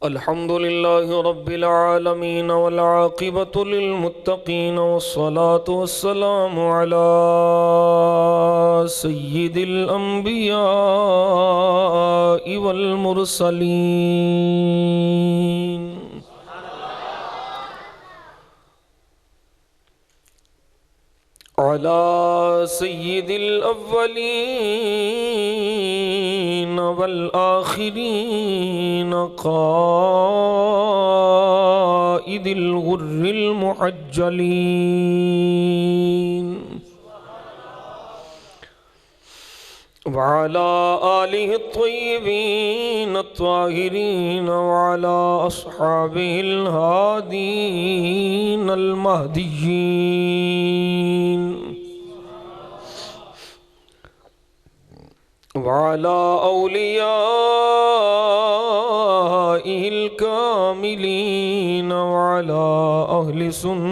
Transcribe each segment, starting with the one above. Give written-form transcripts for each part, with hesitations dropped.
अल्हम्दुलिल्लाहि रब्बिल आलमीन वल आक़िबतु लिल मुत्तक़ीन वस्सलातु वस्सलामु अला सय्यिदिल अंबियाइ वल मुरसलीन। अला सय्यिदिल अव्वलीन वल आखिरीन क़ाइदिल गुर्रिल मुहज्जलीन वअला आलिहि त्वय्यिबीन त्वाहिरीन वअला अस्हाबिहिल हादीन अल महदिय्यीन वअला औलियाइहिल कामिलीन वअला अहलि सुन्नतिही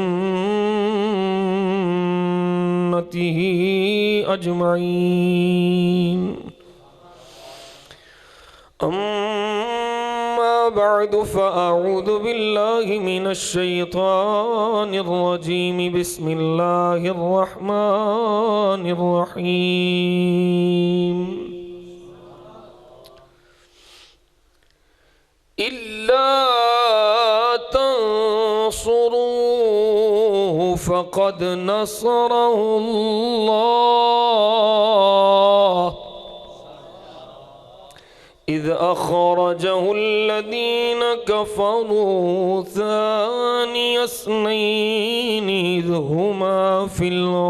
अजमईन। अम्मा बअदु फ़अऊज़ु बिल्लाहि मिनश शैतानिर रजीम। बिस्मिल्लाहिर रहमानिर रहीम। इल्ला तंसुरूहु फ़क़द नसरहुल्लाह इज़ अख़रजहुल्लज़ीन कफ़रू सानिय स्नैनि इज़ हुमा फ़िल ग़ार।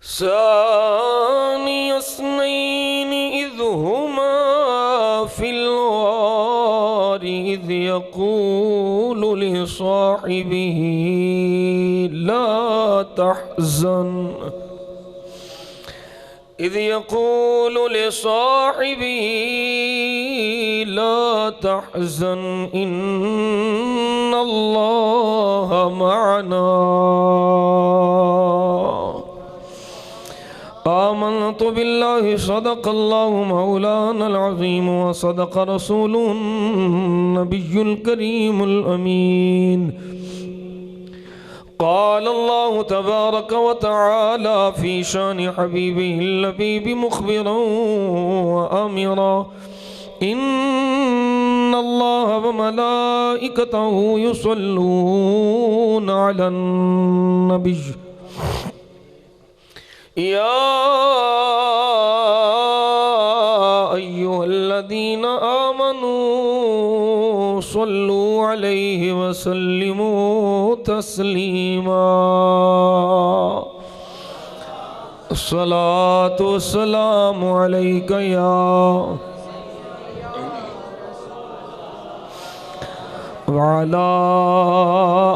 सानिय स्नैनि इज़ हुमा फ़िल ग़ार इज़ यक़ूलु लिसाहिबिही ला तहज़न इज़ यक़ूलु लिसाहिबिही ला तहज़न इन्नल्लाह मअना। आमनतु बिल्लाहि सदक़ल्लाहु मौलानल अज़ीम व सदक़ रसूलुहुन नबियुल करीमुल अमीन। क़ालल्लाहु तबारक व तआला फ़ी शानि हबीबिहिल लबीब मुख़बिरन व आमिरा इन्नल्लाह व मलाइकतहु युसल्लूना अलन नबी या अय्युहल्लज़ीना आमनू सल्लू अलैहि व सल्लिमू तस्लीमा। अस्सलातु वस्सलामु अलैका या वअला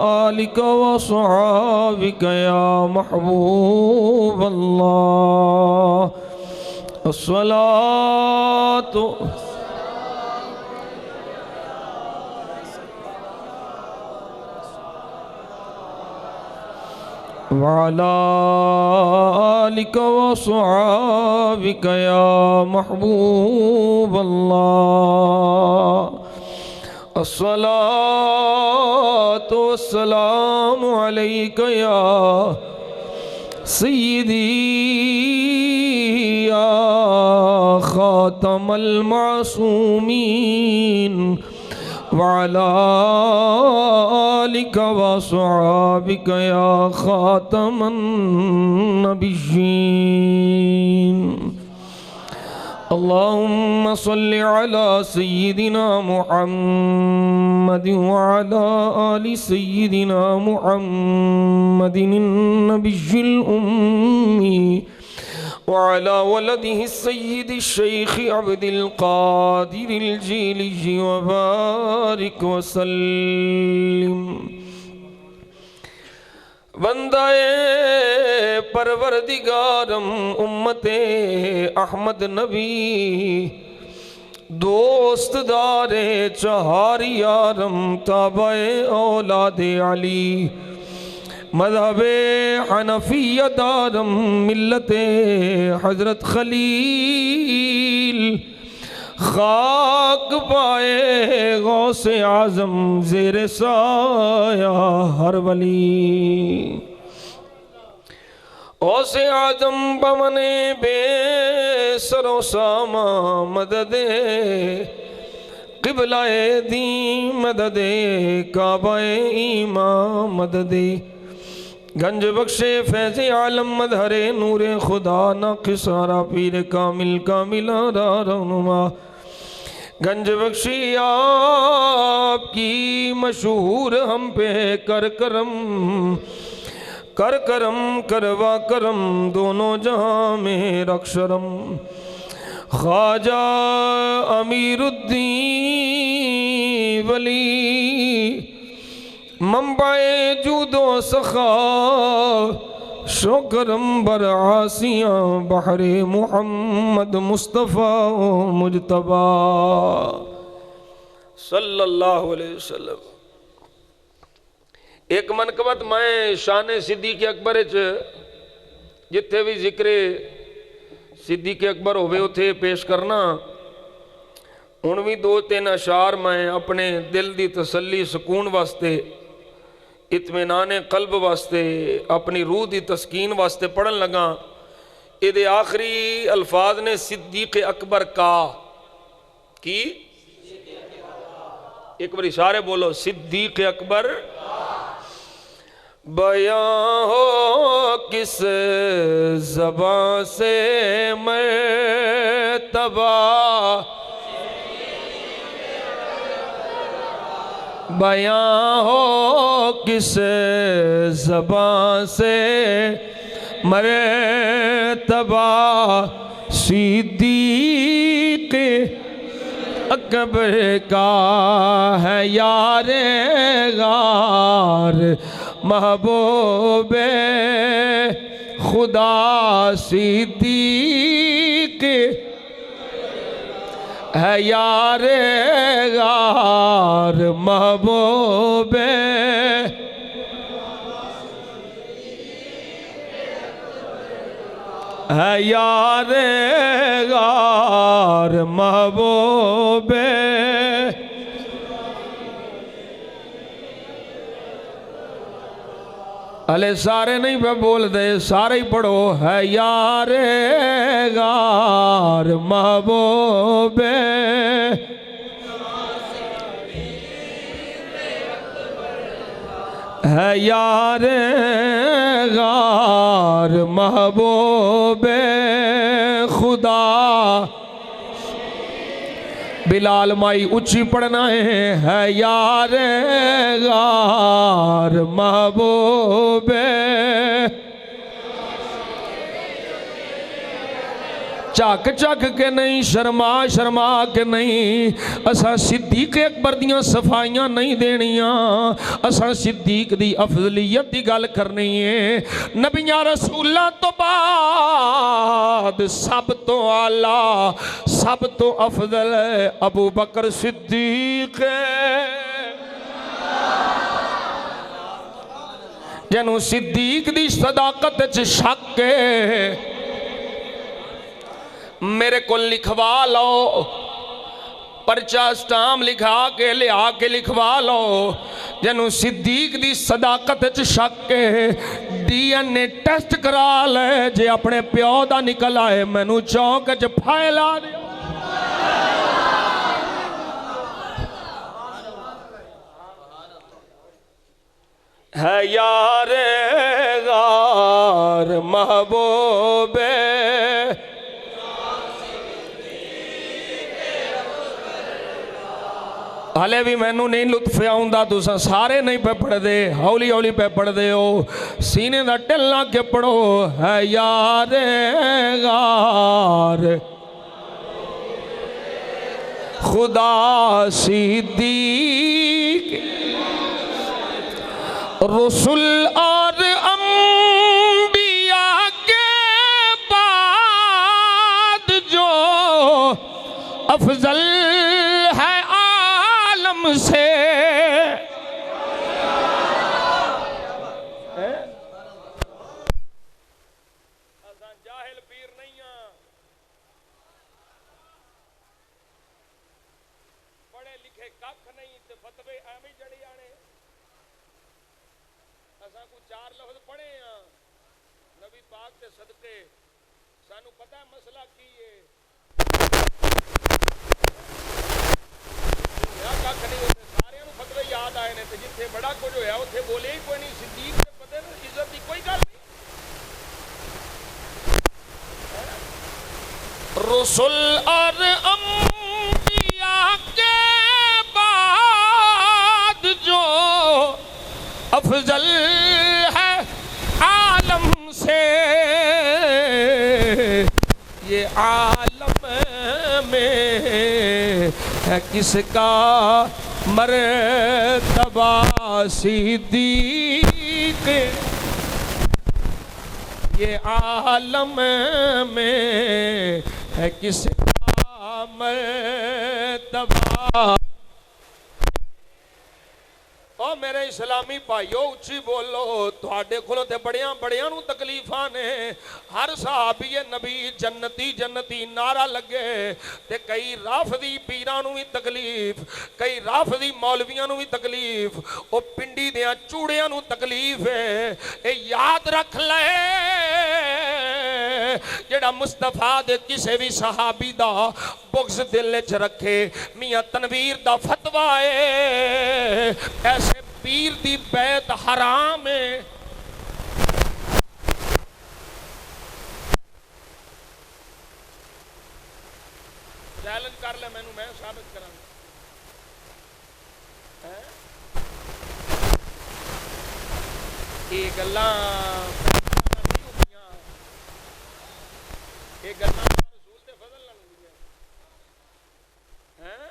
आलिका व अस्हाबिका या महबूब अल्लाह। अस्सलातु वअला आलिका व अस्हाबिका या महबूब अल्लाह। अस्सलातु वस्सलामु अलैका या सय्यिदी या खातमल मासूमीन वअला आलिका व अस्हाबिका या खातमन नबिय्यीन। अल्लाहुम्मा सल्लि अला सय्यिदिना मुहम्मदिन व अला आलि सय्यिदिना मुहम्मदिन नबिय्यिल उम्मी व अला वलदिहि सय्यिदि शेख अब्दुल क़ादिरिल जीली व बारिक व सल्लिम। बंदाए परवरदिगारम उम्मते अहमद नबी दोस्त दारे चहार यारम ताबे औलाद अली मज़हबे हनफिया दारम मिल्लते हज़रत खलील खाक पाए गौसे आज़म ज़ेरे साया हर वली गौसे आज़म बमने बेसरो सामा मददे क़िबलाए दी मददे काबाए ईमा मददे गंज बख्शे फैज़े आलम मदहरे नूरे खुदा ना किसारा पीर कामिल कामिला रहनुमा गंज बख्शी आपकी मशहूर हम पे कर करम करवा करम दोनों जहां में रक्षरम ख्वाजा अमीरुद्दीन वली मंबाए जूदो सखा शोकरम बर आसियाँ बहरे मुहम्मद मुस्तफ़ा मुजतबा सल्लल्लाहु अलैहि वसल्लम। एक मनकबत मैं शान सिद्दीक़ अकबर जिथे भी जिक्रे सिद्दीक़ अकबर होवे उथे पेश करना। हुण भी दो तीन अशार मैं अपने दिल की तसल्ली सुकून वास्ते इत्मीनान कल्ब वास्ते अपनी रूह की तस्कीन वास्ते पढ़न लगा। ये आखिरी अल्फाज ने सिद्दीक़ अकबर का की एक बार इशारे बोलो सिद्दीक़ अकबर बयां हो किस ज़बां से मर्तबा बयां हो किस ज़बां से मर्तबा सिद्दीक़ अकबर का है यारे गार महबूबे खुदा सिद्दीक़ है यारे गार महबूबे है यारे गार महबूबे अले सारे नहीं पे बोल दे सारे ही पढ़ो है यारे गार महबूबे है यारे गार महबूबे खुदा। बिलाल माई ऊंची पढ़ना है यारे गार महबूबे झक झक के नहीं शर्मा शर्मा के नहीं असा सिद्दीक़ अकबर दियां सफाइयां नहीं देनियां असा सिद्दीक़ दी अफजलियत की गल करनी है। नबियां रसूलां तो बाद सब तो आला सब तो अफजल अबू बकर सिद्दीक़ जिन्हों सिद्दीक़ दी सदाकत च शक है मेरे को लिखवा लो पर्चा स्टाम लिखा के लिया के लिखवा लो जिन्हों सिद्दीक़ दी सदाकत च शक है DNA टेस्ट करा ले जे अपने प्यो दा निकल आए मैनू चौंक च फैला दे है यारे गार महबूबे हाले भी मैनू नहीं लुत्फ आउंदा तुसा सारे नहीं पे पढ़ते हौली हौली पे पढ़ते हो सीने का ढिल्ला के पढ़ो है यारे गार खुदा सिद्दीक़ रसूल और अंबिया के बाद जो अफजल फतवे एवं जड़ी आने असा को चार लफ्ज पढ़े हाँ नबी पाक के सदके सानू पता है मसला की है कख नहीं होते सारे फतवे याद आए ने जिथे बड़ा कुछ होया उथे बोले ही कोई नहीं सिद्दीक के पते इज्जत की कोई गल नहीं रसूल और अंबिया के बाद जो अफजल है आलम से ये आलम में है किसका मर्तबा सिद्दीक ये आलम में है किसका मर्तबा ओ मेरे इस्लामी भाइयों उच्ची बोलो तुहाडे कोलों ते बड़ियां बड़ियां नूं तकलीफां ने हर सहाबी नबी जन्नती जन्नती नारा लगे ते कई राफदी पीरां नूं भी तकलीफ कई राफदी मौलवियां नूं भी तकलीफ ओ पिंडी देयां चूड़ियां नूं तकलीफ है ए याद रख ले जेड़ा मुस्तफा दे किसे भी सहाबी दा बुग़्ज़ दिल च रखे मियां तनवीर दा फतवा है ऐसे पीर दी बैत हराम है चैलेंज कर ले मैनू मैं साबित करांगा ये गल्लां ये गल्लां रसूल दे फज़ल नाल होंदियां हैं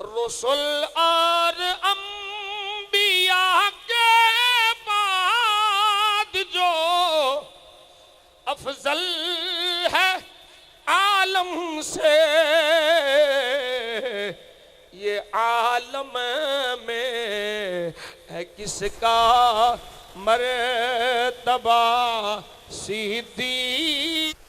रसूल और अंबिया के बाद जो अफजल है आलम से ये आलम में है किसका मर्तबा सिद्दीक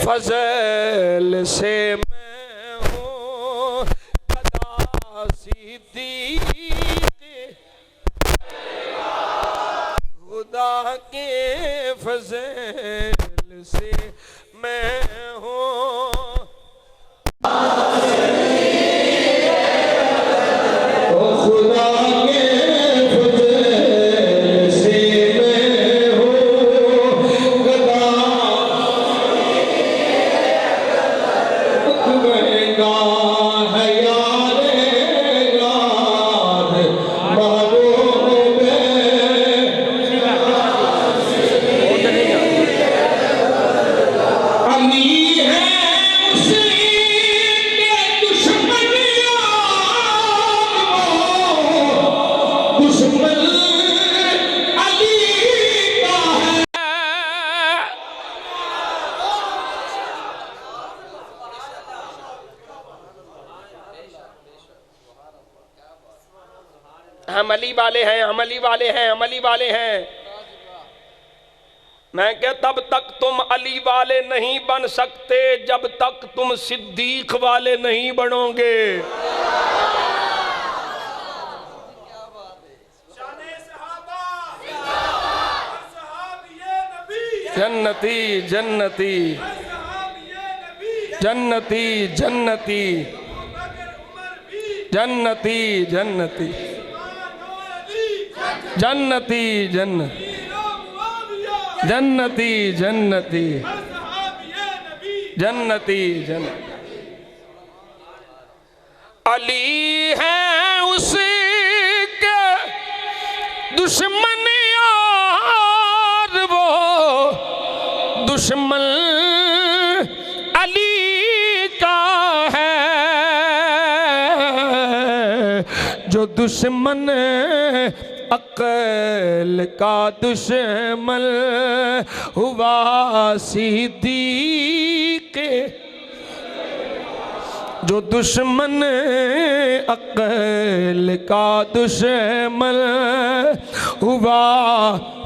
फजल से मैं हूँ गदा सिद्दीक खुदा के फजल से मैं हूँ हम अली वाले हैं, हम अली वाले हैं, हम अली वाले हैं। मैं क्या तब तक तुम अली वाले नहीं बन सकते जब तक तुम सिद्दीक वाले नहीं बनोगे। जन्नती जन्नती जन्नती जन्नती जन्नती जन्नती जन्नती जन्नती जन्नती जन्नती जन्नती। अली है उसके दुश्मन यार, वो दुश्मन अली का है, जो दुश्मन अक्ल का दुश्मन हुआ सिद्दीक, जो दुश्मन अक्ल का दुश्मन हुआ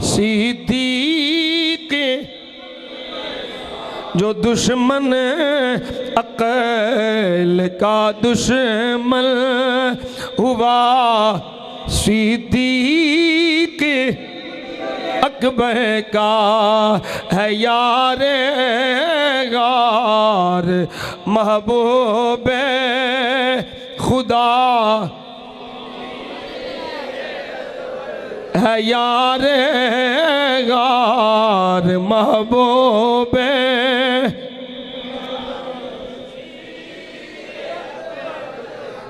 सिद्दीक, जो दुश्मन अक्ल का दुश्मन हुआ सिद्दीक, अकबर का है यार गार, महबूब खुदा है यार गार, महबूब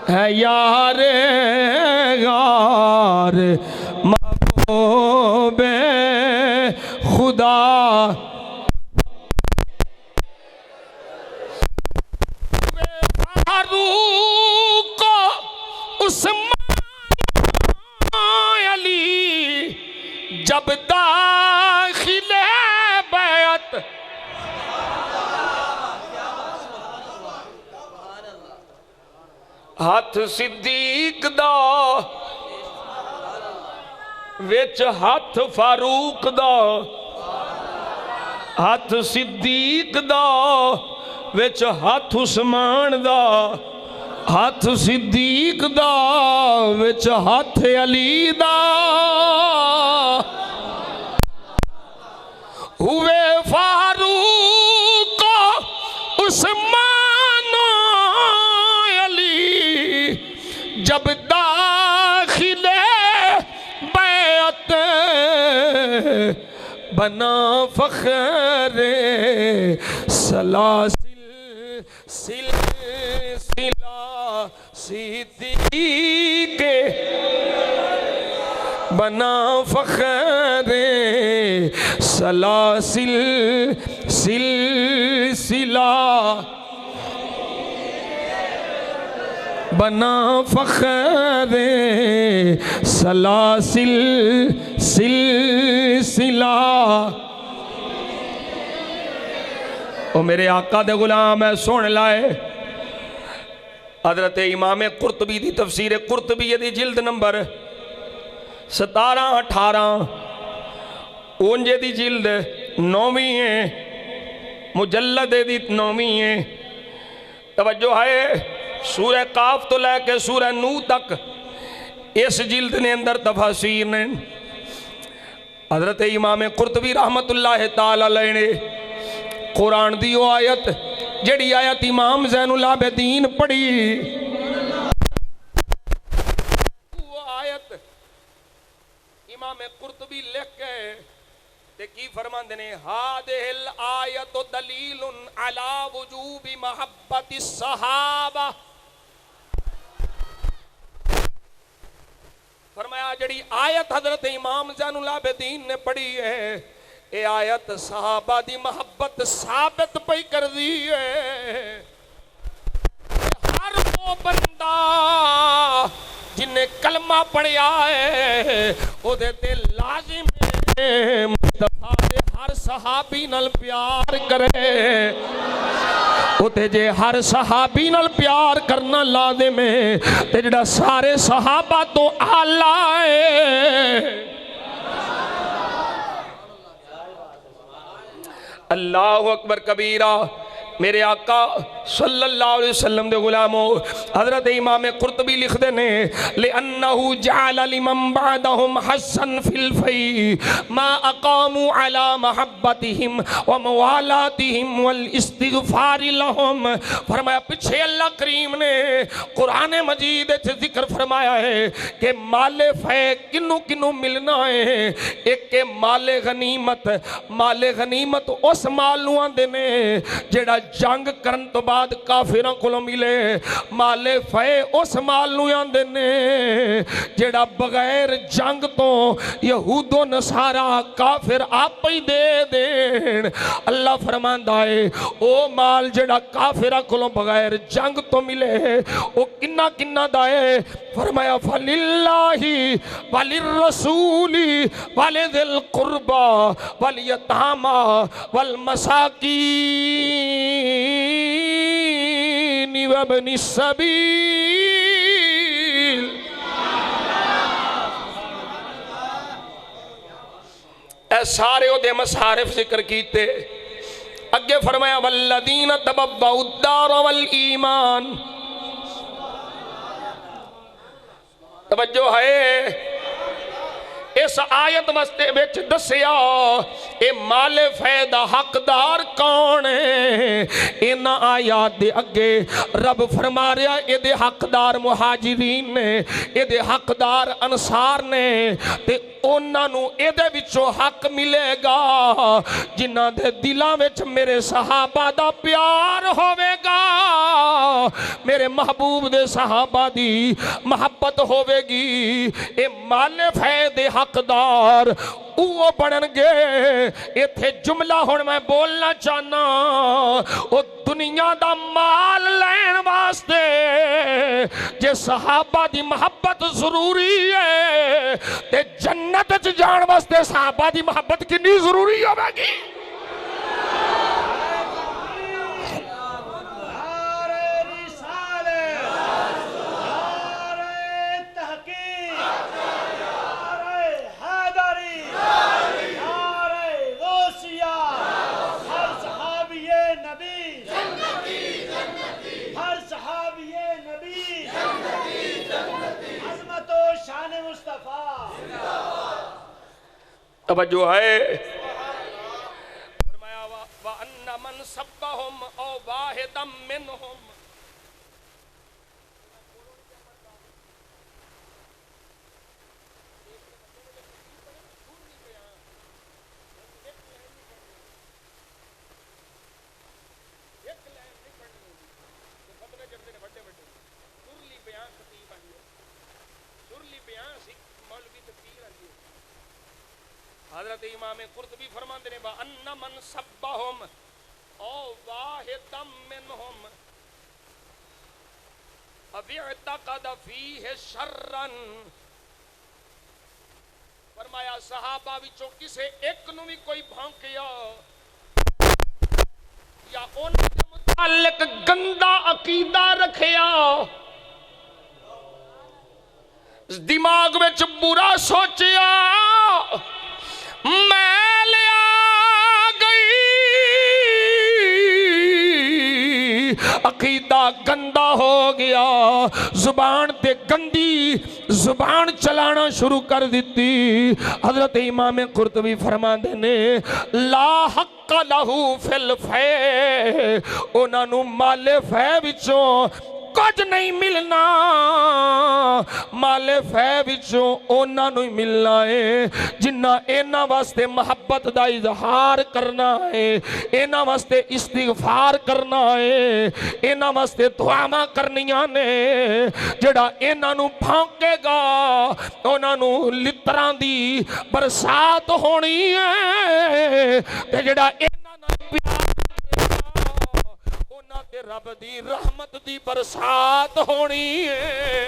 है यार गार, महबूब खुदा। फारूक उस्मान अली जब दाखिले बैत, हाथ सिद्दीक दा विच हाथ फारूक दा, हाथ सिद्दीक दा विच हाथ उस्मान दा, हाथ सिद्दीक दा विच हाथ अली दा। हुए फारूक उस्मान अली जब दाखिले बैत, बना फख्रे सलासिल सिलसिला सिद्दीक, बना फख्रे सलासिल सिलसिला, बना फख्रे सलासिल सिलसिला। ओ मेरे आका दे गुलाम है सुन लाए, हजरत इमाम कुर्तबी दी तफसीर कुर्तबी दी जिल्द नंबर 17-18, उंजे दी जिल्द 9वीं है, मुजल्लद दी 9वीं है। तवज्जो है, सूरह काफ तो लेके सूरह नूह तक इस जिल्द ने अंदर तफसीर ने। हजरत इमाम कुर्तबी रहमतुल्लाह ताला अलैह ने कुरान दी वो आयत जड़ी आयत इमाम ज़ैनुल आबिदीन पढ़ी, वो आयत इमाम कुर्तबी लिख के ते की फरमांदे ने, हादिहिल आयत दलीलुन अला वुजूबि महब्बति सहाबा। फरमाया जड़ी आयत हजरत इमाम ज़ैनुल आबिदीन ने पढ़ी है, ये आयत सहाबा दी मोहब्बत साबित पई कर दी है। हर वो बंदा जिन्हें कलमा पढ़िया है ओदे ते लाजिम है मुस्तफा दे हर सहाबी नाल प्यार करे, उते जे हर सहाबी नाल प्यार करना लाज़िम है ते जिहड़ा सारे सहाबा तो आला है। अल्लाहु अकबर कबीरा। मेरे आका सल्लल्लाहु अलैहि वसल्लम दे गुलामो, हजरत इमाम कुर्तबी लिखते ने ले अन्नहु जअल लिमन बअदहुम हसन फिल फई मा अकामू अला महब्बतिहिम व मवालातिहिम वल इस्तिगफार लहुम। फरमाया पीछे अल्लाह करीम ने कुरान मजीद में जिक्र फरमाया है कि माले फै किन्नू किन्नू मिलना है। एक के माले गनीमत उस माल नूं आंदे ने जेड़ा जंग करन तो बाद काफिरां कोलों मिले। माले फे उस माल नूं आंदे ने जेड़ा बगैर जंग तो यहूदो नसारा काफिर आप ही दे देन। अल्लाह फरमांदा है ओ माल जेड़ा काफिरां कोलों बगैर जंग तो मिले ओ किन्ना किन्ना दा है। फरमाया फलिल्लाहि वलिर्रसूली वलिदिल कुर्बा वल यतामा वल मसाकीन वबनि सबील। ए सारे ओदे मसारिफ जिक्र कीते। अगे फरमाया वल्लदीन तबव्वउद्दार वल ईमान। तवज्जो है, इस आयत मस्ते विच दसिया ए माले फैदा हकदार कौन है। इन आयात दे अगे रब फरमा रहा ये हकदार मुहाजिरीन ने, ये हकदार अंसार ने ते उन्होंने एदे विचों हक मिलेगा जिन्हां दे दिलां विच मेरे सहाबा दा प्यार होवेगा, मेरे महबूब दे सहाबा दी मोहब्बत होवेगी। ए माले फैदे हकदार वो बननगे। इत्थे जुमला हुण मैं बोलना चाहना, वो दुनिया दा माल लैण वास्ते जे सहाबा दी मोहब्बत जरूरी है ते जन्नत च जाण वास्ते सहाबा दी मोहब्बत कितनी जरूरी होगी। तवज्जो है। फरमाया व अन्ना मन सब्बहुम औ वाहिदम मिनहुम। हज़रत इमाम कुर्तबी फरमाते हैं अन्ना मन सब्बहुम औ वाहिदम मिनहुम अबिअतक़द फीहि शर्रन। फरमाया सहाबा विचों किसे एक नूं भी कोई भौंकिया या उन्हां दे मुतालिक गंदा अकीदा रखिया, दिमाग विच बुरा सोचिया, मैं लिया गई अकीदा गंदा हो गया, जुबान ते गंदी जुबान चलाना शुरू कर दी। हजरत इमाम कुर्तबी फरमाते ने ला हक लहू फिल फै, उन्होंने माले फै विचों कुछ नहीं मिलना, माले फै विचों उन्होंने मिलना है जिन्ना इन्हां वास्ते मोहब्बत दा इजहार करना है, इन्हां वास्ते इस्तिगफार करना है, इन्हां वास्ते दुआवां करनियां ने। जिहड़ा इन्हां नूं भौंकेगा उन्हां लितरां दी बरसात होनी है, ते जिहड़ा इन्हां नाल प्यार ते रब दी रहमत दी बरसात होनी है।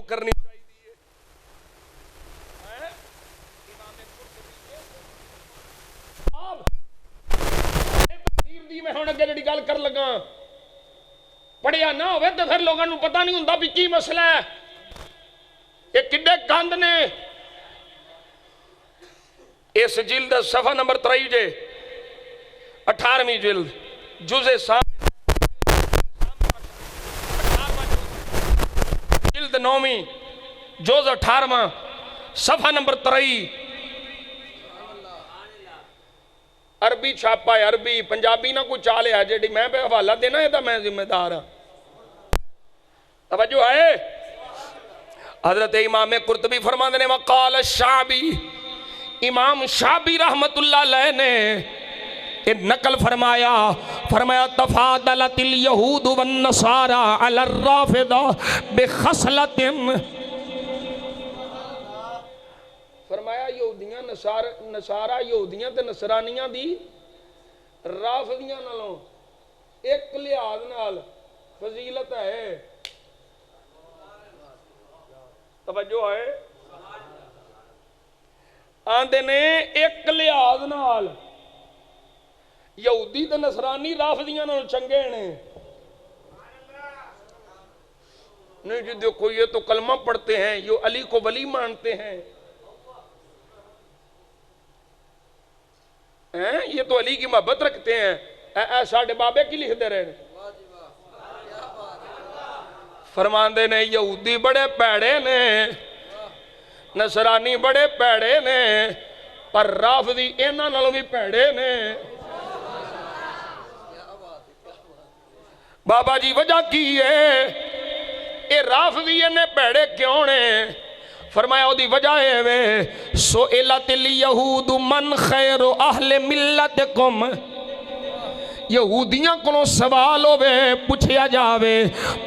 करनी चाहिए। अगे जी गल कर लगा पढ़िया ना हो तो फिर लोगों को पता नहीं होंगे भी की मसला है। ये किड्डे गंद ने। इस जिल्द सफा नंबर 23 जे 18वीं जिल्द जुज़े जिल्द 9वीं जुज़ 18वां सफा नंबर 23 अरबी छापा है। अरबी पंजाबी ना कोई चाल है जी मैं हवाला देना है मैं जिम्मेदार हाँ। तवज्जो है। हजरत इमाम कुर्तबी फरमाते ने वकाल शाबी इमाम शाबी रहमतुल्लाह अलैह ने नकल फरमाया तफादलतिल यहूद वन नसारा अला राफिदा बिखसलतिन। फरमाया यहूदियां नसारा यहूदियां ते नसरानियां दी राफिदियां नालों एक लिहाज नाल फजीलत है। तवज्जो है। आंदे ने एक लिहाज नाल यहूदी ते नसरानी राफिदियां नाल चंगे ने। नहीं जी देखो ये तो कलमा पढ़ते हैं, ये अली को वली मानते हैं, ये तो अली की मोहब्बत रखते हैं। साढ़े बाबे की लिख दे रहे हैं। फरमांदे ने यहूदी बड़े पैड़े ने नसरानी बड़े पैड़े ने पर राफिदी इन्हां नालों भी पैड़े ने। बाबा जी वजह की है ये राफिदी इन्ने पैड़े क्यों ने? फरमाया ओदी वजह है वे सो इलतिल यहूद मन खैर अहले मिल्लतकुम। यहूदियां कोलों सवाल होवे पूछया जावे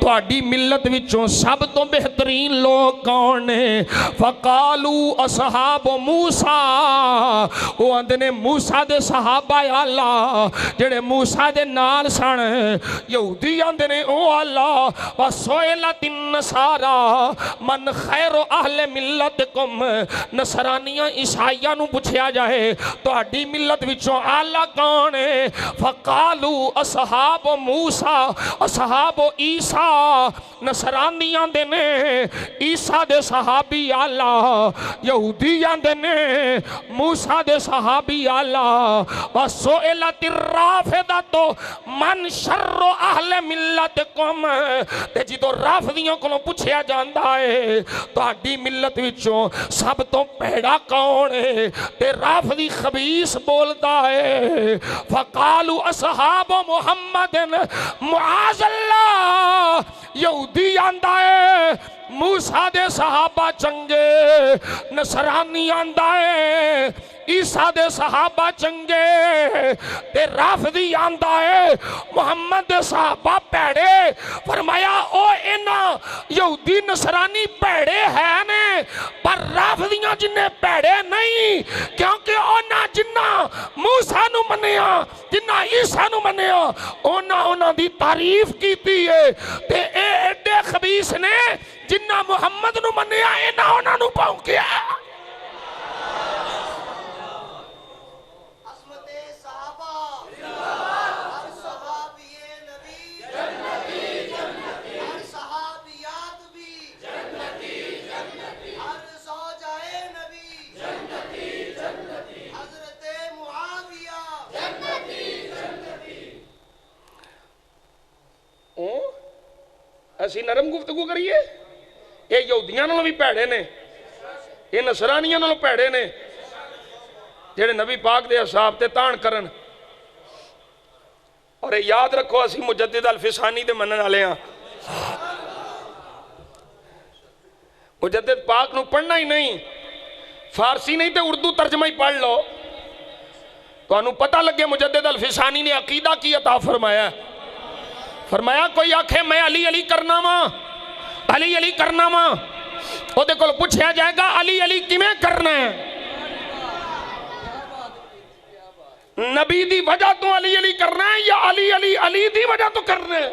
तुहाडी मिल्लत विचों सब तो बेहतरीन लोग कौन ने? फकालू असहाब मूसा। वो आंदे ने मूसा दे सहाबा अल्लाह जेड़े मूसा दे नाल सन। यहूदी आंदे ने ओ अल्लाह वसोइलतिन नसारा मन खैर अहले मिल्लतकुम। नसरानियां ईसाइयां नूं पूछया जाए तुहाडी मिल्लत विचों आला कौन है? फकाल असहाब मूसा असहाब ईसा। नसरानी आंदे ने ईसा दे सहाबी आला। यहूदी आंदे ने मूसा दे सहाबी आला। वसोइलतिर राफिदा तो मन शर्रो अहले मिल्लतकुम। ते जिदों राफिदियों कोलों पूछया जांदा है तुहाडी मिल्लत विचों सब तो भैड़ा कौन है? ते राफिदी खबीस बोलदा है फकालू असहाब मुहम्मद मुआज़ल्लाह। यहूदी आंदा है मूसा दे सहाबा चंगे। नसरानी आंदा है ईसा दे सहाबा चंगे। ते राफिदी आंदा है मुहम्मद दे सहाबा भैड़े। फरमाया ओ इना यहूदी नसरानी भैड़े है ने पर राफिदियां जिन्ने भैड़े नहीं क्योंकि उन्हां जिन्ना मूसा नूं मन्निया जिन्ना ईसा नूं मन्निया उन्हां दी तारीफ कीती है। ते ए एडे खबीस ने जिन्ना मुहम्मद नूं मन्निया इन्हां उन्हां नूं भौंकिया। असी नरम गुफ्तगू करिए ये यहूदियां नालों भी भैड़े ने ये नसरानियां नालों भैड़े ने जेड़े नबी पाक दे असहाब ते तान करन। और याद रखो असी मुजद्दिद अल फिसानी दे मनन वाले हां। मुजद्दिद पाक नूं पढ़ना ही नहीं फारसी नहीं तो उर्दू तर्जमा ही पढ़ लो तुहानूं पता लगे मुजद्दिद अल फिसानी ने अकीदा की अता फरमाया। फरमाया कोई आखे मैं अली अली करना वा अली अली करना वा ओदे कोल पूछया जाएगा अली अली किवें करना है? नबी दी वजह तो अली अली करना है या अली अली अली दी वजह तो करना है?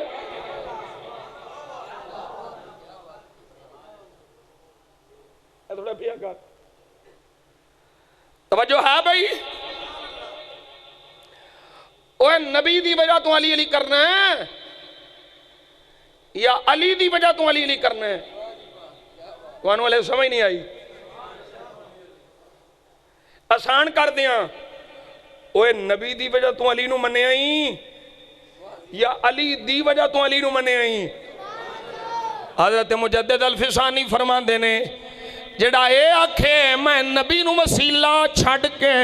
थोड़ा पिया कर तवज्जो है भाई। ओए नबी दी वजह तू अली अली करना है या अली दी वजह तू अली अली करना है? तुहानू वाले समझ नहीं आई। आसान कर दिया, ओए नबी दी वजह तू अली नू मन्ने आई या अली दी वजह तू अली नू मन्ने आई? हज़रत मुजद्दिद अल-फिसानी फरमांदे ने जेड़ा ये आखे मैं नबी नू वसीला छड़ के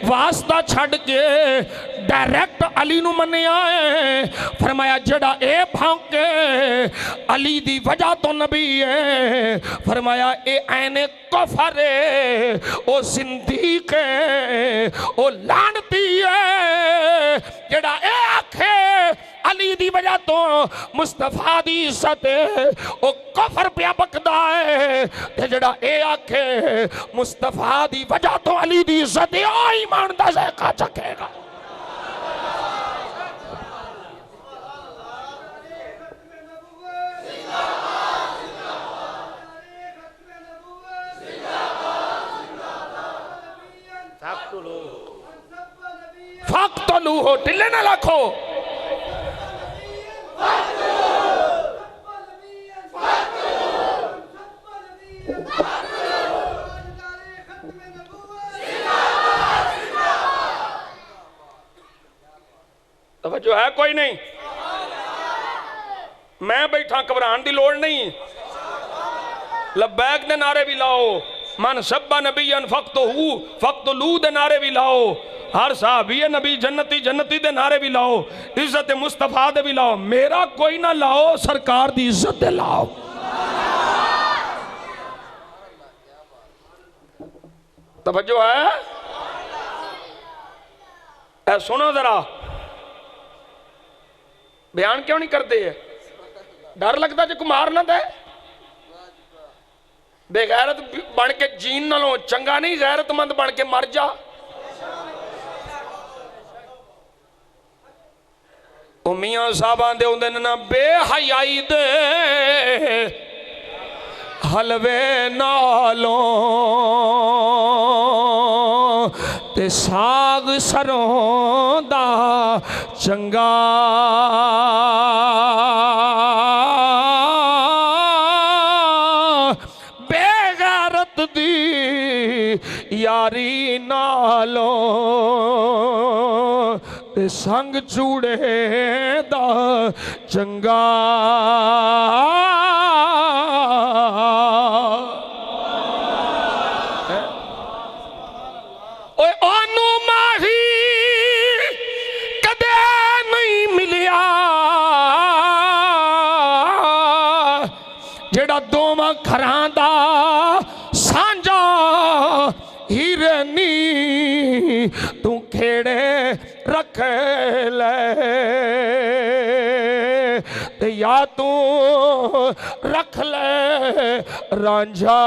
वास्ता छड़ के डायरेक्ट अली नू मन्निया है, फरमाया जेड़ा ए भौंके अली दी वजह तो नबी है, फरमाया ए ऐने कफर है, ओ सिंदीक है, ओ लानती है। जेड़ा ए आखे अली दी वजह तो मुस्तफा दी इज्जत है, ओ कफर पे बकदा है, ते जेड़ा ए आखे मुस्तफा दी वजह तो अली दी इज्जत है, ओ ईमान दा ज़ायका चखेगा। फक्तलू हो टिल्ले ना लाखो, जो है कोई नहीं, मैं बैठा घबराने की लोड़ नहीं। लब्बैक दे नारे भी लाओ, मन सब्बा नबीयन फक्तलू दे नारे भी लाओ, हर साहबी नबी जन्नती जन्नती दे नारे भी लाओ, इज्जत मुस्तफा दे भी लाओ, मेरा कोई ना लाओ, सरकार दी इज्जत दे लाओ। तवज्जो है? ऐ सुनो जरा, बयान क्यों नहीं करते है? डर लगता जो मार ना दे? बेगैरत बन के जीन नालों चंगा नहीं गैरतमंद बन के मर जा। मियां साहब आंदे होंदे ने ना, बेहयाई दे हलवे नालों ते साग सरों दा चंगा, बेगैरत दी यारी नालों ते संग चूड़े दा चंगा। ओए ओनू माही कदे नहीं मिलिया जेड़ा दोवां घरां दा सांझा हिरनी तू खेड़े रख ले, ते या तू रख ले रांझा।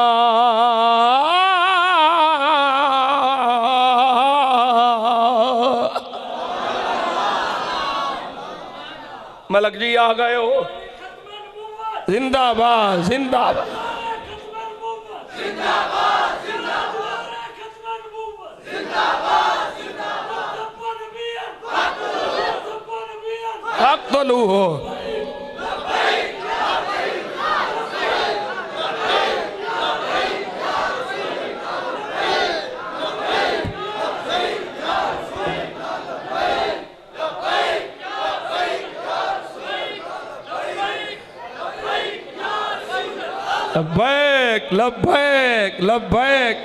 मलक जी आ गए हो, जिंदाबाद जिंदाबाद हक तो लू हो। लब्बैक लब्बैक लब्बैक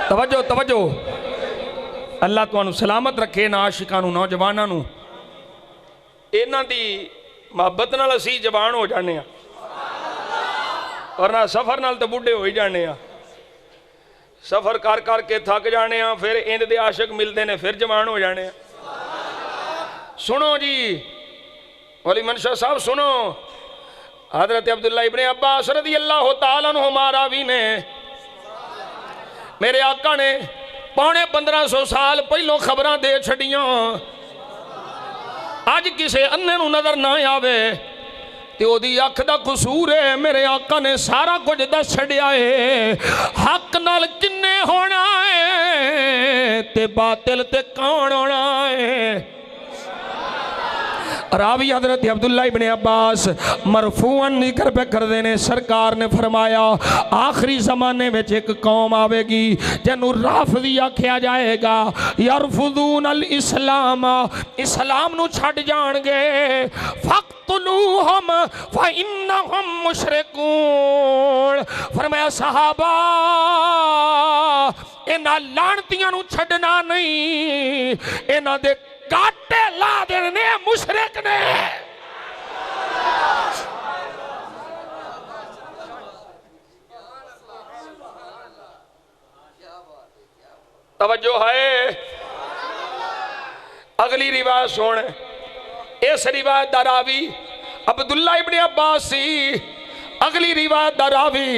तवज्जो तवज्जो। अल्लाह तुहानू सलामत रखे ना आशिकां नू नौजवानां नू, इन्हां दी मुहब्बत नाल असीं जवान हो जाने, और ना सफर नाल तो बुढ़े हो ही जाने। सफर कर कर के थक जाने, फिर इंद दे आशिक मिलते हैं, फिर जवान हो जाने। सुनो जी वली मनशा साहब सुनो, हजरत अब्दुल्ला इब्ने अब्बास रज़ी अल्लाह तआला अन्हुमा रावी ने, मेरे आका ने पौने 1500 साल पहलों खबरां दे छड़ियां। अज अज किसे अन्ने नूं नज़र ना आवे ते ओदी अख दा कसूर है। मेरे आका ने सारा कुछ दस छड़िया है। हक नाल किन्ने होना है ते बातिल ते कौन होना है। रावी हजरत अब्दुल्ला इब्ने अब्बास मरफूअन जिक्र पे कर देने, सरकार ने फरमाया आखिरी ज़माने में एक कौम आवेगी जिन्हों राफदी आख्या जाएगा। यरफुदून अल इस्लाम, इस्लाम नू छड़ जाणगे। फक़्तुलूहुम फ़इन्नहुम मुशरिकून। फरमाया सहाबा इन्हां लानतियां नू छड़ना नहीं, इन्हां दे काटे ला देने मुशरिक ने। तवज्जो है। अगली रिवायत सुन। इस रिवायत दा रावी अब्दुल्ला इब्ने अब्बास सी। अगली रिवायत दा रावी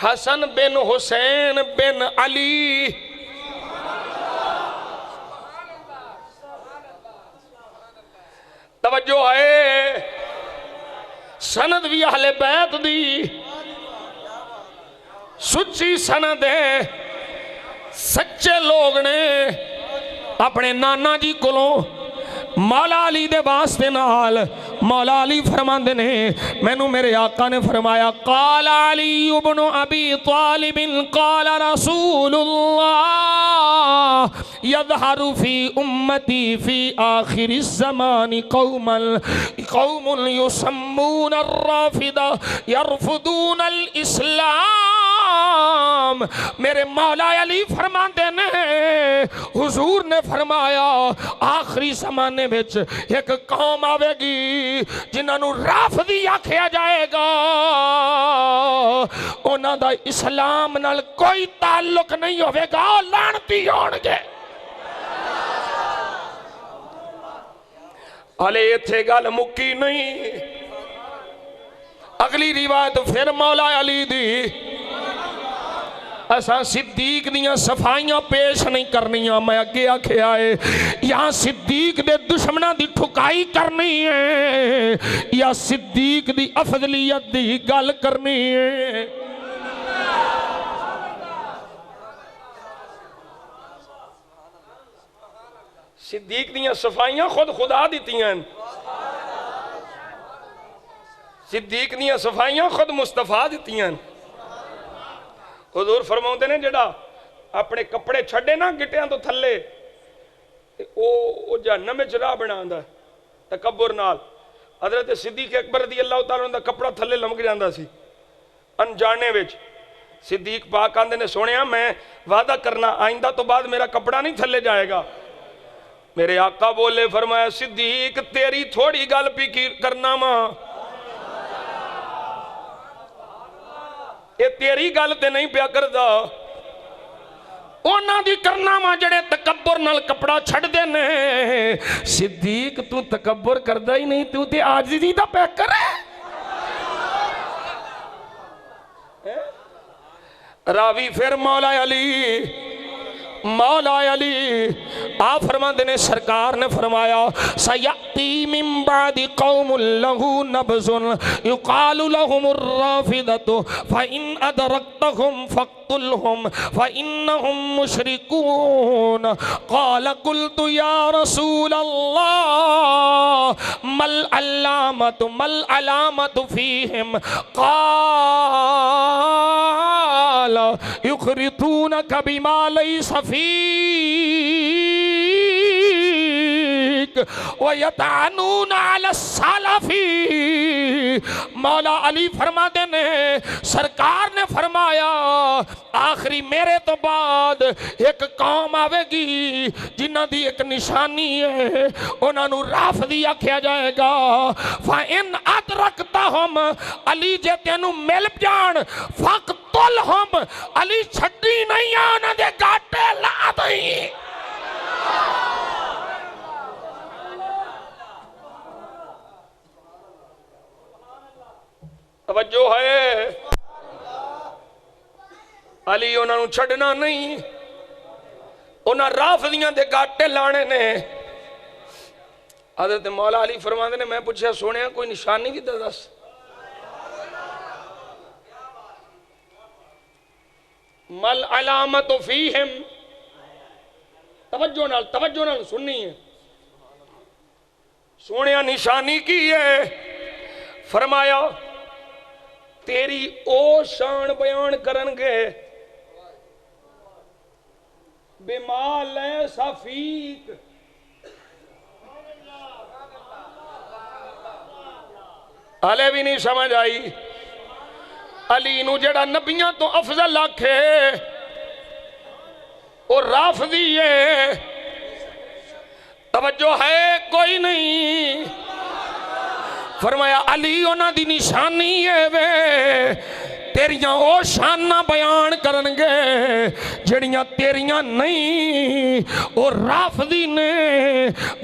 हसन बिन हुसैन बिन अली। तवज्जो है। सनद भी अहले बैत दी सुच्ची सनद है। सच्चे लोग ने अपने नाना जी कोलों मौला अली दे वास्ते नाल मौला अली फरमांदे ने मैनू मेरे आका ने फरमाया काल अली इब्न अबी तालिब काल रसूलुल्लाह यज़हरु फी उम्मती फी आखिर ज़मानी कौमुन युसम्मून अर्राफिदा यरफुदून अल इस्लाम। मेरे मौला अली फरमाते ने हुजूर ने फरमाया आखिरी ज़माने में एक कौम आवेगी जिन्होंने राफदी आख्या जाएगा। उन्हां दा इस्लाम नाल कोई ताल्लुक नहीं होवेगा, लानती होणगे। अले इत्थे गल मुक्की नहीं। अगली रिवायत फिर मौला अली दी। असा सिद्दीक दियां सफाइयां पेश नहीं करनियां। मैं अगे आख्या है या सिद्दीक दे दुश्मनां दी ठुकाई करनी है या सिद्दीक दी अफजलियत दी गल करनी है। सिद्दीक दियां सफाइयां खुद खुदा दित्तियां। सिद्दीक दियां सफाइयां खुद मुस्तफा दित्तियां। हुजूर फरमाउंदे ने जेड़ा अपने कपड़े छड्डे ना गिट्टियां तो थल्ले ओ जहन्नम विच राह बनांदा तकब्बुर नाल। हज़रत सिद्दीक अकबर रज़ी अल्लाह तआला दा कपड़ा थल्ले लमक जांदा सी अनजाने विच। सिद्दीक पाक आंदे ने सोनिया मैं वादा करना आइंदा तो बाद मेरा कपड़ा नहीं थल्ले जाएगा। मेरे आका बोले फरमाया सिद्दीक तेरी थोड़ी गल भी करना वा, ये तेरी गल ते नहीं पिया करदा, उन्हां दी करना वा जड़े तकब्बुर नाल कपड़ा छड्डदे ने। सिद्दीक तू तकब्बुर करदा ही नहीं, तू ते आजिज़ी दा पिया करे। रावी फिर मौला अली आ फरमाते ने सरकार ने फरमाया सयती मिन बादी कौमुल लहू नब्ज़ुन युक़ालु लहुमुर राफ़िदतु फ़इन अदरक्तहुम फ़क़्तुलहुम फ़इन्नहुम मुशरिकून। क़ाल क़ुल्तु या रसूल अल्लाह मल अलामतु फ़ीहिम क़ाल युख़रितूनक बिमा लैसा वयतानून अला सलफी। मौला अली फरमाते ने सरकार ने फरमाया आखिरी मेरे तो बाद एक कौम आवेगी जिन्हां दी एक निशानी है, उन्होंने राफदी आख्या जाएगा। फ़इन अदरकतहुम अली जे तेनू मिल जान फ़क़्तुलहुम अली छड्डी नहीं आ, उन्हां दे गाटे ला दई। तवज्जो है। अली उन्होंने छड़ना नहीं, उन्हें राफदियां दे गाटे लाने ने। हज़रत मौला अली फरमाते ने मैं पूछा सोने कोई निशानी भी दस। मल अलामत फीहिम, तवज्जो नाल सुननी है। सोने निशानी की है? फरमाया तेरी ओ शान बयान करनगे बिमाल सफीक, हले भी नहीं समझ आई। अली नू जड़ा नबियां तो अफजल आखे वो राफदी है, तवज्जो है कोई नहीं। फरमाया अली उन्हां दी निशानी है वे तेरियां ओ शाना बयान करनगे जड़ियां तेरियां नहीं। ओ राफदी ने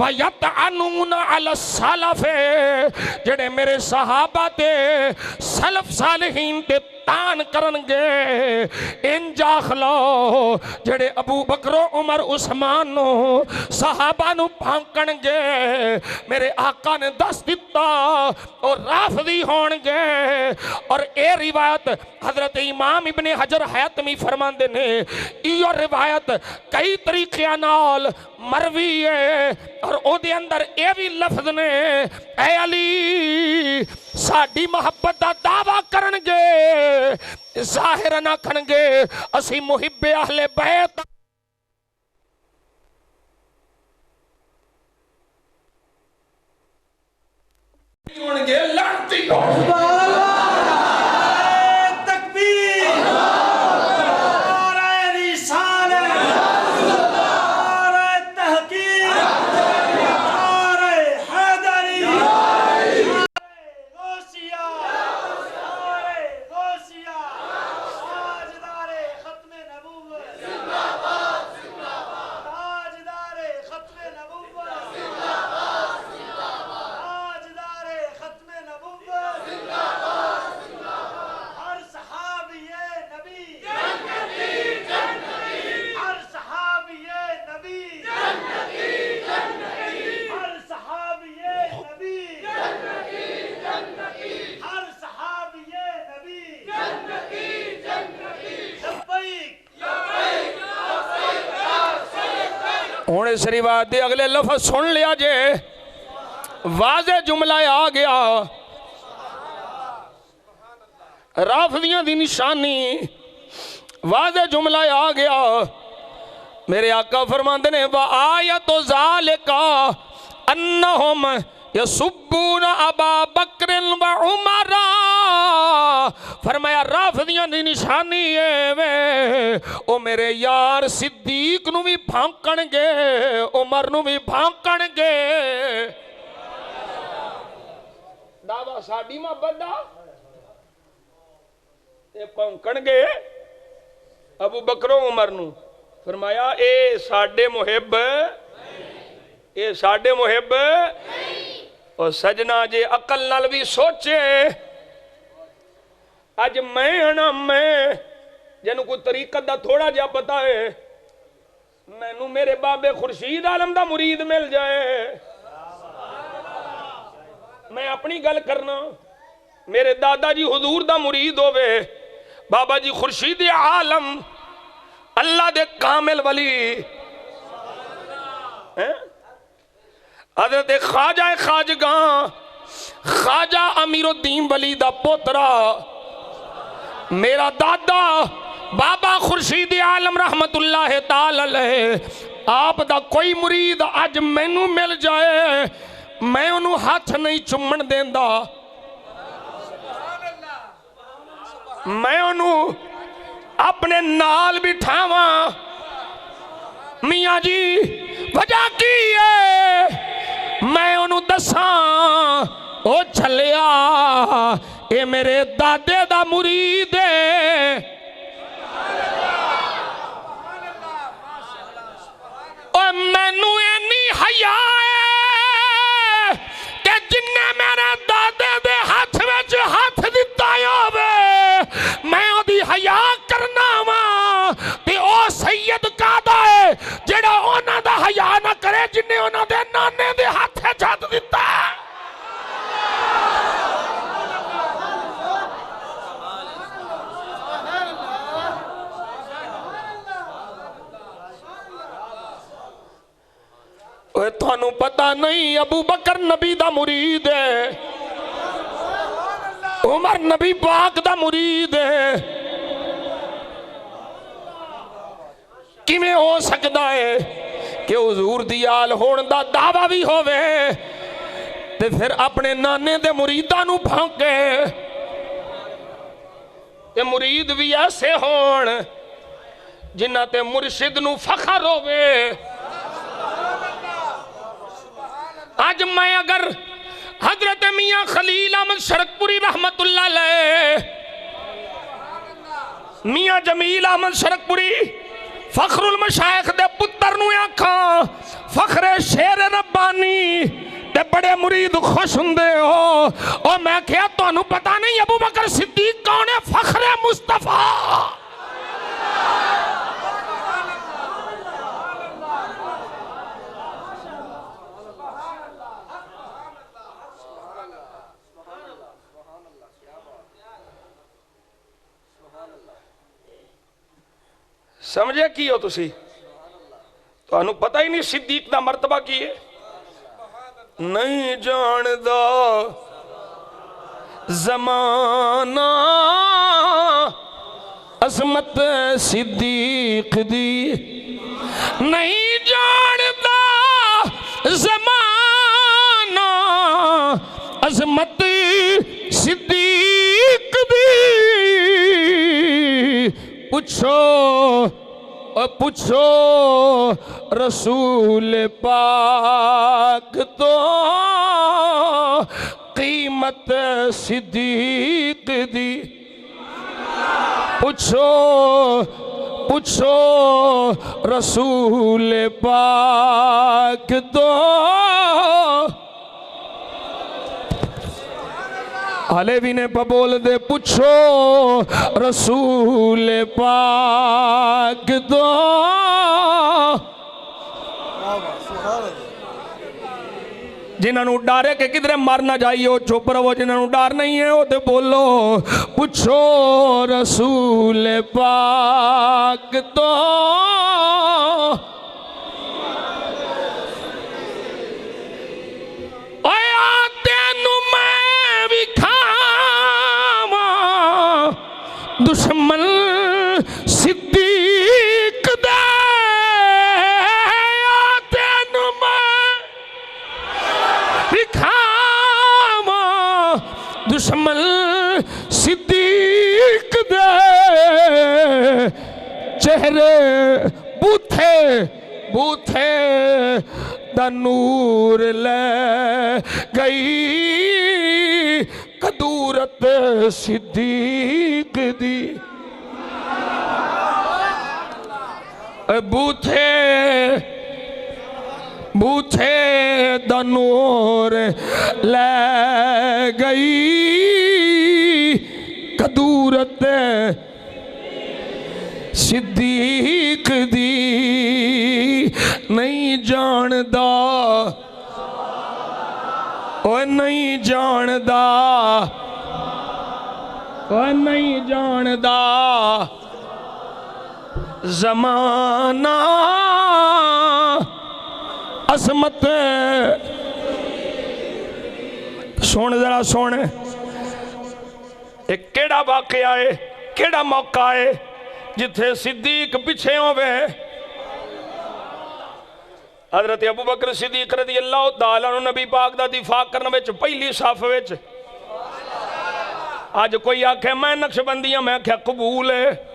वयत अनून अल सलफे, जड़े मेरे सहाबा ते सलफ सालिहीन ते तान करनगे। इन जाखलो जड़े अबू बकरो उमर उस्मान नो सहाबा नु भांकणगे, मेरे आका ने दस दिता और राफदी होणगे। और ए रिवायत हजरत इमाम इब्ने हजर हैतमी फरमांदे ने इयो रिवायत कई तरीक़ियां नाल मरवी है और ओदे अंदर ए भी लफ्ज ने ए अली साडी मोहब्बत दा दावा करनगे, जाहिर ना करनगे असी मुहिब्बे अहले बैत। लड़ती इस रिवायत दे अगले लफ्ज सुन लिया जे, वाज़े जुमला आ गया राफदियां दी निशानी, वाज़े जुमला आ गया। मेरे आका फरमाते ने व आयतु ज़ालिका अन्नहुम यसुब्बून अबा बकरिन व उमरा। फरमाया राफदियां दी निशानी है वे ओ मेरे यार सिद्दीक नू भी भांकणगे, उमर नू भी भांकणगे। दावा साडी मोहब्बत दा ए भौंकणगे अबू बकरो उमर नू। फरमाया ए साडे मुहिब, ए साडे मुहिब। और सजना जे अकल नाल भी सोचे, अज मैं जिन्हों कोई तरीकत दा थोड़ा जा पता है, मैनू मेरे बाबे खुर्शीद आलम दा मुरीद मिल जाए, मैं अपनी गल करना, मेरे दादा जी हुजूर दा मुरीद होवे, बाबा जी खुर्शीद आलम अल्लाह दे कामिल वली हज़रत ख्वाजा खाजगा ख्वाजा अमीरुद्दीन वली दा पोतरा मेरा दादा बाबा खुर्शीद आलम रहमतुल्लाह ताला अलैह आप दा कोई मुरीद अज मैनू मिल जाए, मैं उन्होंने हाथ नहीं चुमन देंदा, मैं उन्होंने अपने नाल बिठावा। मियाँ जी वजह की है मैं उन्होंने दसा, ओ छलिया ये मेरे दादे दा मुरीद है, और मैनू इन्नी हया है कि जिन्ने मेरे दादे दे हाथ विच हाथ दिता होवे मैं ओदी हया करना वा। ते ओ सैयद कादा है जेड़ा ओना दा हया ना करे जिन्ने ओना दे नाने दे हाथ छत दिता। थानू पता नहीं अबू बकर नबी दा मुरीद है, उमर नबी पाक दा मुरीद है। किवें हो सकता है कि हुजूर दी आल होने दा दावा भी होवे ते फिर अपने नाने दे मुरीदां नू भौंके ते मुरीद भी ऐसे होण जिन्हां ते मुर्शिद नू फखर होवे। आज मैं अगर हजरत मियां खलील अहमद शरकपुरी रहमतुल्लाह अलैह, मियां जमील अहमद शरकपुरी फखरुल मशाइख दे पुत्र नू आखा फखरे शेर रब्बानी ते बड़े मुरीद खुश हुंदे हो। और मैं क्या तुहानू पता नहीं अबू बकर सिद्दीक कौन है? फखरे मुस्तफा। समझे की हो तुसी? तुहानू पता ही नहीं सिद्दीक दा मर्तबा की है। नहीं जानदा जमाना अजमत सिद्दीक दी, नहीं जानदा जमाना अजमत सिद्दीक दी। पूछो पूछो रसूल पाक तो कीमत सिद्दीक दी। पूछो पूछो रसूल पाक तो हाले भी ने बोल दे। पूछो रसूल पाक दो जिन्होंने डर है कि किधरे मर ना जाइए चुप रहो, जिन्होंने डर नहीं है वो तो बोलो। पूछो रसूल पाक तो दुश्मन सिद्दीक दे तेनू मैं दिखावा, दुश्मन सिद्दीक दे चेहरे बूथे बूथे दा नूर ले गई कदूरत सिद्दीक दी। बूथे बूथे दा नूर ले गई कदूरत सिद्दीक दी। नहीं जानदा ओ नहीं जानदा ओ नहीं जानदा ज़माना अज़मत। सुन जरा सुन, एक केड़ा वाकया है, केड़ा मौका है जिथे सिद्दीक पिछे होवे। हजरत अबू बकर सिद्दीक रज़ी अल्लाह तआला अन्हु नबी पाक दा दिफा करने विच पहली साफ विच। अज कोई आखे मैं नक्शबंदी हां, मैं आख्या कबूल है,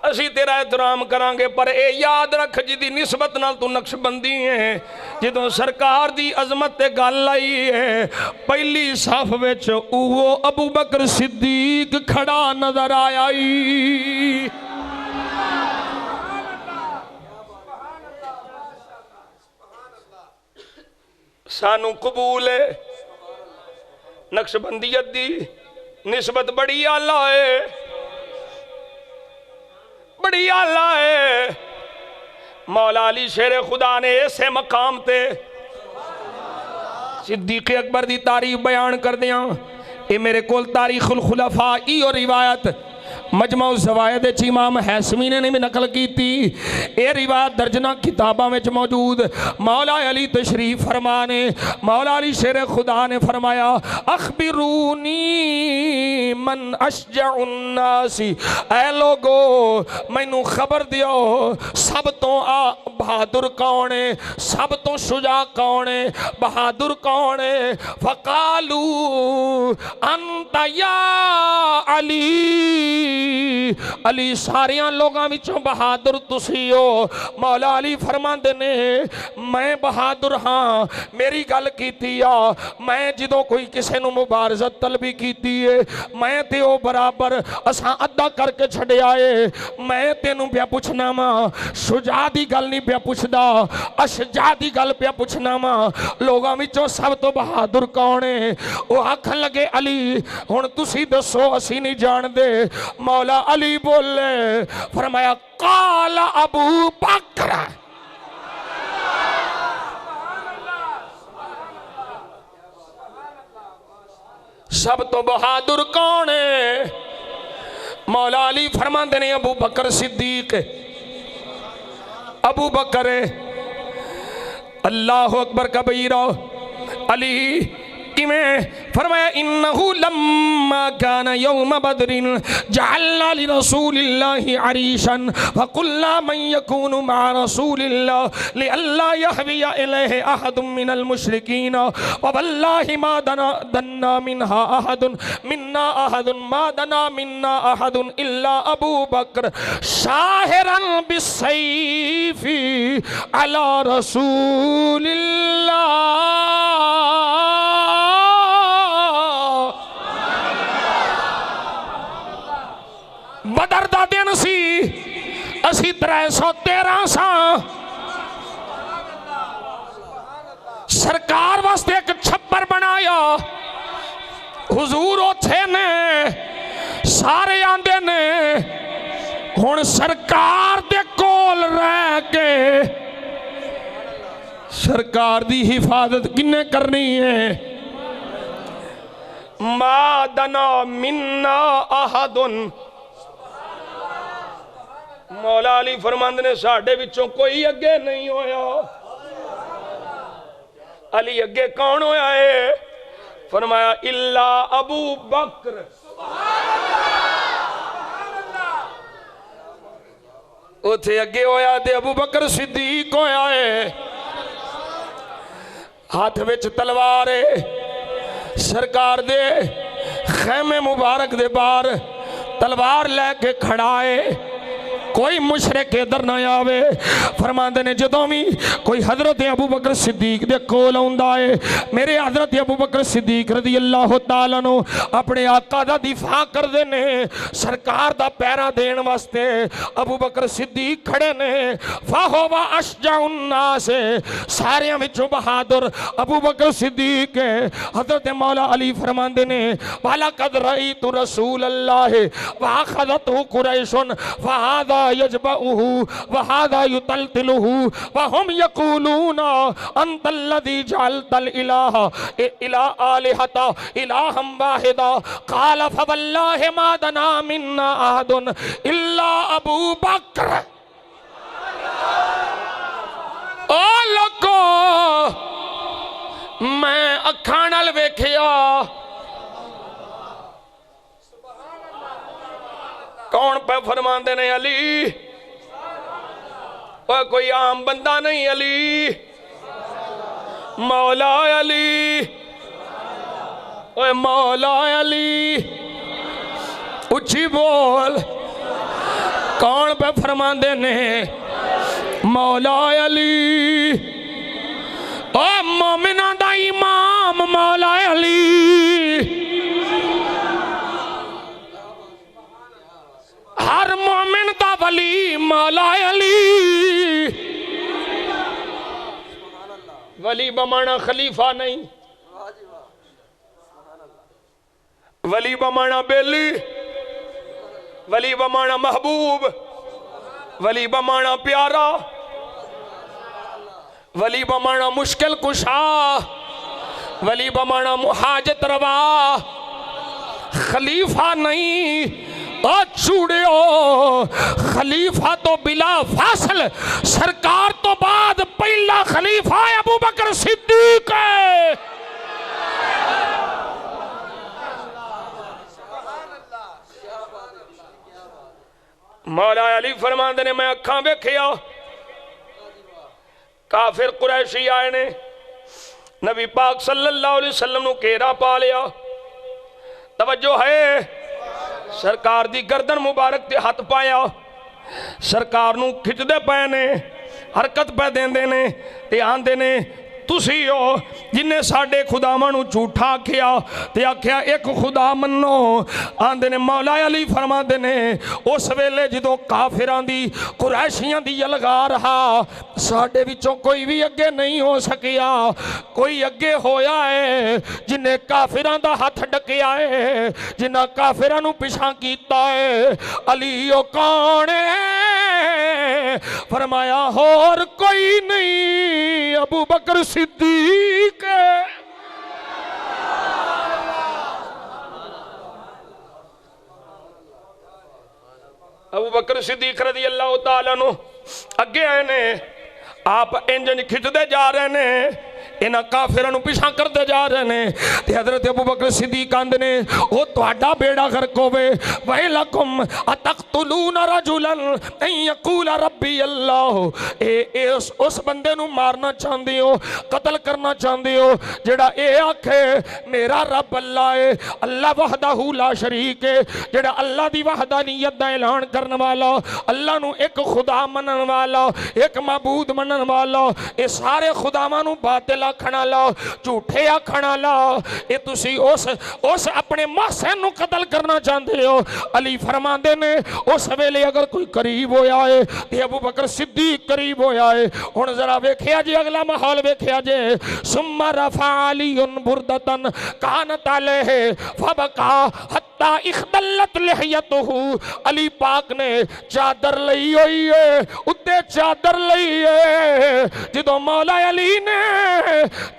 असी तेरा एहतराम करांगे, पर ए याद रख जिदी निस्बत नाल तू नक्शबंदी है, जदों सरकार दी अजमत ते गल आई है पहली साफ विच वो अबू बकर सिद्दीक खड़ा नजर आया। सानू कबूल है, नक्शबंदियत दी निस्बत बड़ी आला है, बड़ी आला है। मौला अली शेर खुदा ने ऐसे मकाम ते सिद्दीक़ अकबर दी तारीफ बयान करदियां ये मेरे कोल तारीख़ुल खुलफा ई और रिवायत मजमा ज़वायद इमाम हैसमी ने भी नकल की थी। ये रिवायत दर्जना किताबों में मौजूद। मौला अली तशरीफ फरमा ने, मौला अली शेर खुदा ने फरमाया अखबिरूनी मन अशजाउन्नासी, ऐ लोगो मैनू खबर दियो सब तो बहादुर कौन है, सब तो शुजा कौन है, बहादुर कौन है। फ़कालू अंता या अली, अली सारिया लोगों विचों बहादुर तुसी हो। मौला अली फरमांदे ने मैं बहादुर हाँ, मेरी गल कीती आ, मैं जो कोई किसी नूं मुबारजत तलबी कीती है मैं ते ओ बराबर असां अद्धा करके छड्या है। मैं तेनू पिया पुछना वा, शुजा दी गल नहीं पिया पुछदा, अशजा दी गल पिया पुछना वा। लोगों विचों सब तो बहादुर कौन है? वो आखन लगे अली हुण तुसी दसो असी नहीं जानदे। मौला अली बोले फरमाया काला अबू बकर, सब तो बहादुर कौन है? मौला अली फरमाते ने अबू बकर सिद्दीक, अबू बकर अल्लाह अकबर कबीरा। अली किमें फरमाया इन्नहु लम्मा काना यौम बदरिन जअलना लिरसूलिल्लाहि अरीशन फकुल्ला मन यकूनु मा रसूलिल्लाह लिअल्ला यहविया इलैहि अहदुम मिनल मुशरिकीन ववल्लाहि मा दन्ना मिन्हा अहदुन मिन्ना अहदुन मा दना मिन्ना अहदुन इल्ला अबू बकर शाहिरन बिस्सैफी अला रसूलिल्लाह। बदर दा दिन सी, असी 313 सा। सरकार वास्ते एक छप्पर बनाया, हुजूर उथे ने, सारे आंदे ने हुण सरकार दे कोल रह के सरकार दी हिफाजत किन्ने करनी है? मा दना मिन्ना अहदुन, मौला अली फरमांदे ने साडे विचों कोई अगे नहीं होया। अली अगे कौन होया है? फरमाया इल्ला अबू बकर। उथे अगे होया ते अबू बकर सिद्दीक होया है। हाथ विच तलवार है, सरकार दे खैमे मुबारक दे बाहर तलवार लैके खड़ा है। कोई मुशरिक इधर ना आवे। फरमांदे ने जदों भी कोई हजरत अबू बकर सिद्दीक दे कोल आउंदा है, मेरे हजरत अबू बकर सिद्दीक रज़ी अल्लाह तआला अन्हु अपने आका दा दिफा करदे ने, सरकार दा पैरा देण वास्ते अबू बकर सिद्दीक खड़े ने। फाहुवा अशजाउन नास, सारियां विचों बहादुर अबू बकर सिद्दीक है। हजरत मौला अली फरमांदे ने वाला कद रईतु रसूल अल्लाह व अखज़तहु कुरैशुन फहादा यजबउहु वहादा युतलतिलुहु वहुम यकूलूना अंतल्लज़ी जअलतल इलाहा इला आलिहता इलाहम वाहिदा क़ाल फवल्लाहि मा दना मिन्ना अहदुन इल्ला अबू बकर। ओ लोगो मैं अखां नाल वेखिया, कौन पे फरमांदे ने अली, और कोई आम बंदा नहीं अली, मौला अली, ओए मौला अली, उच्ची बोल। कौन पे फरमांदे ने मौला अली, ओ मोमिना दा इमाम मौला अली। हर मोमिन दा वली मौला अली। वली बमाना खलीफा नहीं, वली बमाना बेली, वली बमाना महबूब, वली बमाना प्यारा, वली बमाना मुश्किल कुशा, वली बमाना मुहाजत रवा, खलीफा नहीं ओ चूड़ियो, खलीफा तो बिला फासल सरकार तो बाद पहला खलीफा अबू बकर सिद्दीक है। मौला अली फरमांदे ने मैं अखां वेखिया काफिर कुरैशी आए ने नबी पाक सल्लल्लाहु अलैहि वसल्लम नु घेरा पा लिया। तवज्जो है, सरकार दी गर्दन मुबारक ते हथ पाया, सरकार नू खिचदे पे ने, हरकत पे देंदे ने ते आंदे ने तुसी हो जिन्हें साडे खुदावां नू झूठा आख्या ते आख्या एक खुदा मन्नो। आंदे ने मौला अली फरमांदे ने उस वेले जदों काफिरां दी कुरैशियां दी यलगार हा, साडे विचों कोई भी अगे नहीं हो सकिया। कोई अगे होया है जिन्हें काफिरां दा हथ डकिया है, जिन्हां काफिरां नू पिछां कीता है। अली ओ कौन है? फरमाया होर कोई नहीं, अबू बकर सिद्दीक। अबू बकर सिद्दीक रज़ी अल्लाह तआला अन्हु अगे आए ने, आप इंजन खिंचते जा रहे ने, इन्हां काफिरां नूं पिछा करते जा रहे ने। ते हज़रत अबू बकर सिद्दीक आंदे ने ओ तुहाडा बेड़ा गर्क होवे, वैलकुम अतक़तुलूना रजुलन अन यक़ूल रब्बी अल्लाह। ए उस बंदे नूं मारना चाहते हो, कतल करना चाहते हो जेड़ा ए आखे मेरा रब अल्लाह है, अल्लाह वहदहू ला शरीक है, जेड़ा अल्लाह दी वहदानियत दा ऐलान करने वाला, अल्लाह नूं एक खुदा मनन वाला, एक माबूद मनन वाला, ये सारे खुदावां नूं बातिल आखण वाला, झूठे आखण वाला, ये तुसी उस अपने महसन नूं कतल करना चाहते हो। अली फरमांदे ने उस वेले अगर कोई करीब होया है ते अबू बकर सिद्दीक करीब होया है। हुण जरा वेखिया जी अगला माहौल वेखिया जे, सुम्मा रफा अलीउन बुरदतन कानत अलैहि फबका हत्ता इख्तलत लिहयतहू। अली पाक ने चादर लई हुई है, उत्ते चादर लई है, जदों मौला अली ने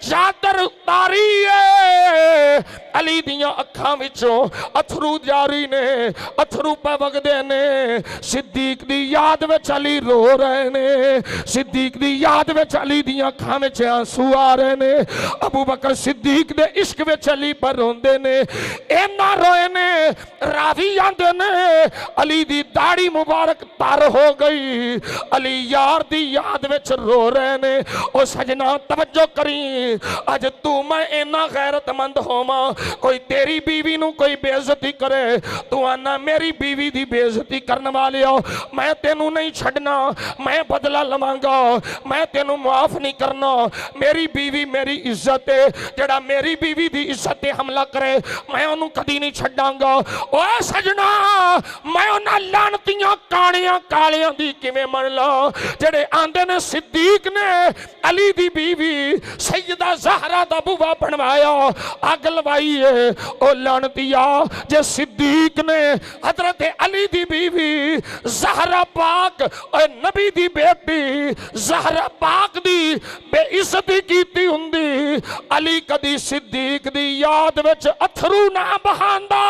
चादर उतारी है, अली दियां अखां विचों अथरू जारी ने, अथरू पे वगदे ने। सिद्दीक दी याद विच अली रो रहे ने, सिद्दीक दी याद विच अली दियां अखां विच आंसू आ रहे ने। अबू बकर सिद्दीक दे इश्क विच अली पर रोंदे ने, इन्ना रोए ने रावी आंदे ने अली दी दाढ़ी मुबारक तर हो गई। अली यार दी याद विच रो रहे ने। ओ सजना तवज्जो करी, अज तू मैं इन्ना गैरतमंद होवां, कोई तेरी बीवी नू कोई बेइज्जती करे, तू आना मेरी बीवी दी बेइज्जती करने वाले हो, मैं तेनू नहीं छड़ना, मैं बदला लवांगा, मैं तेनू माफ नहीं करना। मेरी बीवी मेरी इज्जत है, जेड़ा मेरी बीवी दी इज्जत ते हमला करे मैं ओनू कदी नहीं छड्डांगा। ओ सजना मैं उन्हां लानतियां काणियां कालियां दी किवें मन ला जेड़े आंदे ने सिद्दीक ने अली दी बीवी सैयदा ज़हरा दा बुआ बनवाया, अग लवाई है। ओ लानतिया जे सिद्दीक ने हजरत अली दी बीवी ज़हरा पाक और नबी दी बेटी ज़हरा पाक दी बेइज्जती कीती हुंदी, अली कदी सिद्दीक दी याद विच अथरू ना बहांदा।